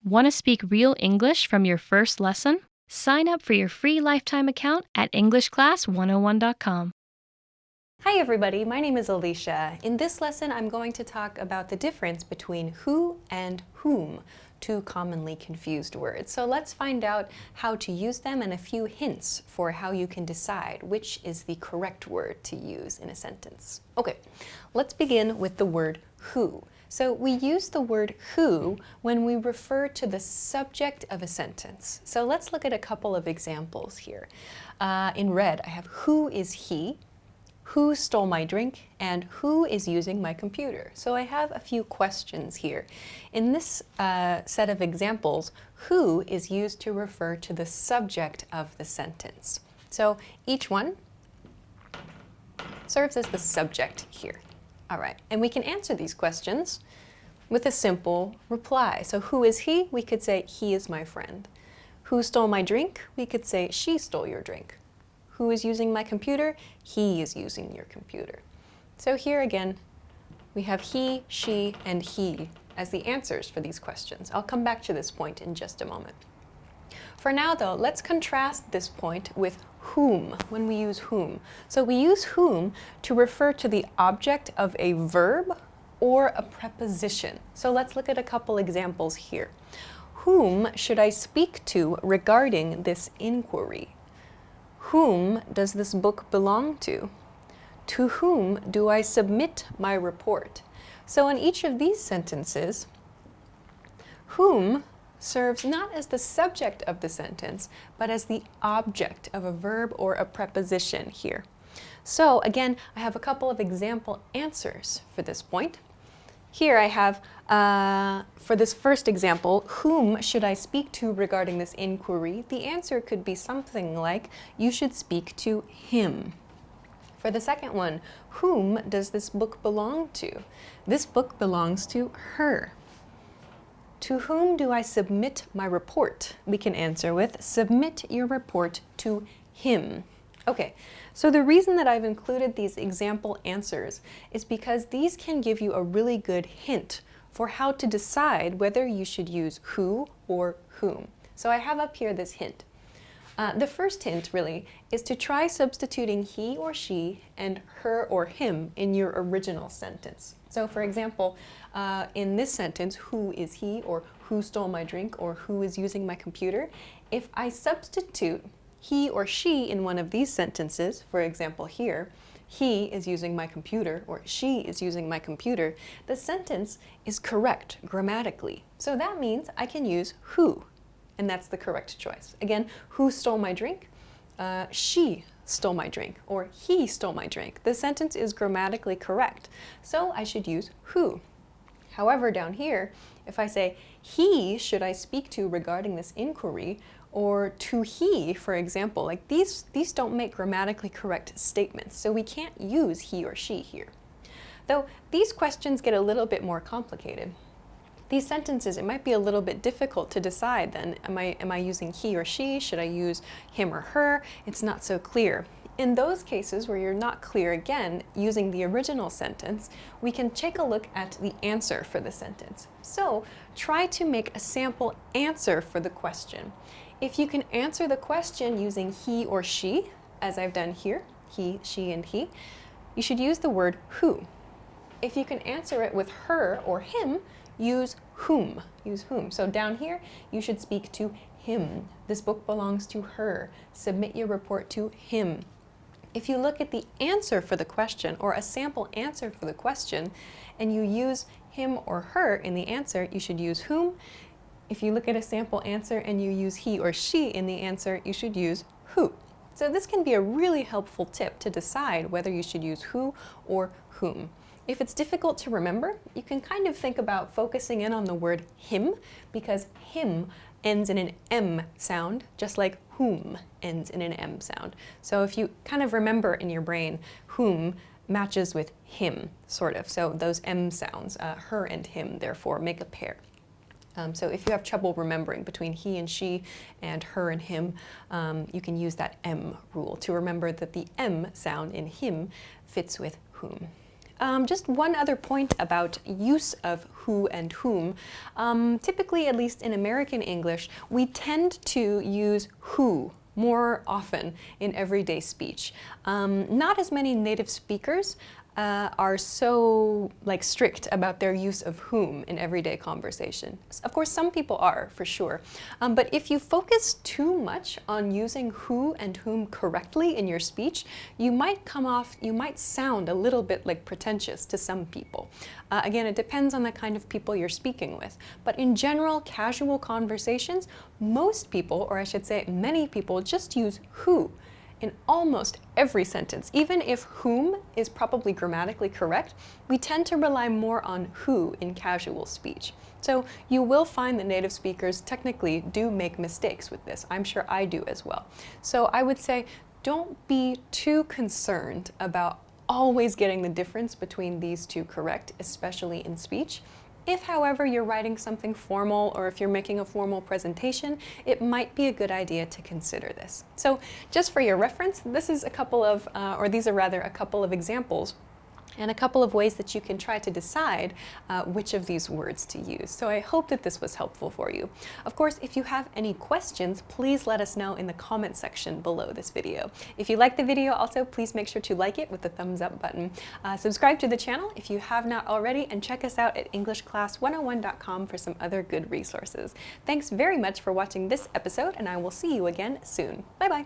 Want to speak real English from your first lesson? Sign up for your free lifetime account at EnglishClass101.com. Hi everybody, my name is Alicia. In this lesson, I'm going to talk about the difference between who and whom, two commonly confused words. So let's find out how to use them and a few hints for how you can decide which is the correct word to use in a sentence. Okay, let's begin with the word who. So we use the word who when we refer to the subject of a sentence. So let's look at a couple of examples here. In red, I have who is he, who stole my drink, and who is using my computer. So I have a few questions here. In this set of examples, who is used to refer to the subject of the sentence. So each one serves as the subject here. All right, and we can answer these questions with a simple reply. So who is he? We could say, he is my friend. Who stole my drink? We could say, she stole your drink. Who is using my computer? He is using your computer. So here again, we have he, she, and he as the answers for these questions. I'll come back to this point in just a moment. For now though, let's contrast this point with whom, when we use whom. So we use whom to refer to the object of a verb or a preposition. So let's look at a couple examples here. Whom should I speak to regarding this inquiry? Whom does this book belong to? To whom do I submit my report? So in each of these sentences, whom serves not as the subject of the sentence, but as the object of a verb or a preposition here. So again, I have a couple of example answers for this point. Here I have, for this first example, whom should I speak to regarding this inquiry? The answer could be something like, you should speak to him. For the second one, whom does this book belong to? This book belongs to her. To whom do I submit my report? We can answer with, submit your report to him. Okay, so the reason that I've included these example answers is because these can give you a really good hint for how to decide whether you should use who or whom. So I have up here this hint. The first hint really is to try substituting he or she and her or him in your original sentence. So for example, in this sentence, who is he, or who stole my drink, or who is using my computer, if I substitute he or she in one of these sentences, for example here, he is using my computer, or she is using my computer, the sentence is correct grammatically. So that means I can use who, and that's the correct choice. Again, who stole my drink? She stole my drink, or he stole my drink. The sentence is grammatically correct, so I should use who. However, down here, if I say, he should I speak to regarding this inquiry, or to he, for example, like these don't make grammatically correct statements, so we can't use he or she here. Though these questions get a little bit more complicated. These sentences, it might be a little bit difficult to decide then, am I using he or she? Should I use him or her? It's not so clear. In those cases where you're not clear, again, using the original sentence, we can take a look at the answer for the sentence. So try to make a sample answer for the question. If you can answer the question using he or she, as I've done here, he, she, and he, you should use the word who. If you can answer it with her or him, use whom. Use whom. So down here, you should speak to him. This book belongs to her. Submit your report to him. If you look at the answer for the question, or a sample answer for the question, and you use him or her in the answer, you should use whom. If you look at a sample answer and you use he or she in the answer, you should use who. So this can be a really helpful tip to decide whether you should use who or whom. If it's difficult to remember, you can kind of think about focusing in on the word him, because him ends in an M sound, just like whom ends in an M sound. So if you kind of remember in your brain, whom matches with him, sort of. So those M sounds, her and him, therefore, make a pair. So if you have trouble remembering between he and she and her and him, you can use that M rule to remember that the M sound in him fits with whom. Just one other point about use of who and whom. Typically, at least in American English, we tend to use who more often in everyday speech. Not as many native speakers are so strict about their use of whom in everyday conversation. Of course, some people are, for sure. But if you focus too much on using who and whom correctly in your speech, you might sound a little bit pretentious to some people. Again, it depends on the kind of people you're speaking with. But in general, casual conversations, most people, or I should say many people, just use who in almost every sentence. Even if whom is probably grammatically correct, we tend to rely more on who in casual speech. So you will find that native speakers technically do make mistakes with this. I'm sure I do as well. So I would say don't be too concerned about always getting the difference between these two correct, especially in speech. If, however, you're writing something formal or if you're making a formal presentation, it might be a good idea to consider this. So just for your reference, these are a couple of examples and a couple of ways that you can try to decide which of these words to use. So I hope that this was helpful for you. Of course, if you have any questions, please let us know in the comment section below this video. If you like the video, also please make sure to like it with the thumbs up button. Subscribe to the channel if you have not already, and check us out at EnglishClass101.com for some other good resources. Thanks very much for watching this episode, and I will see you again soon. Bye-bye.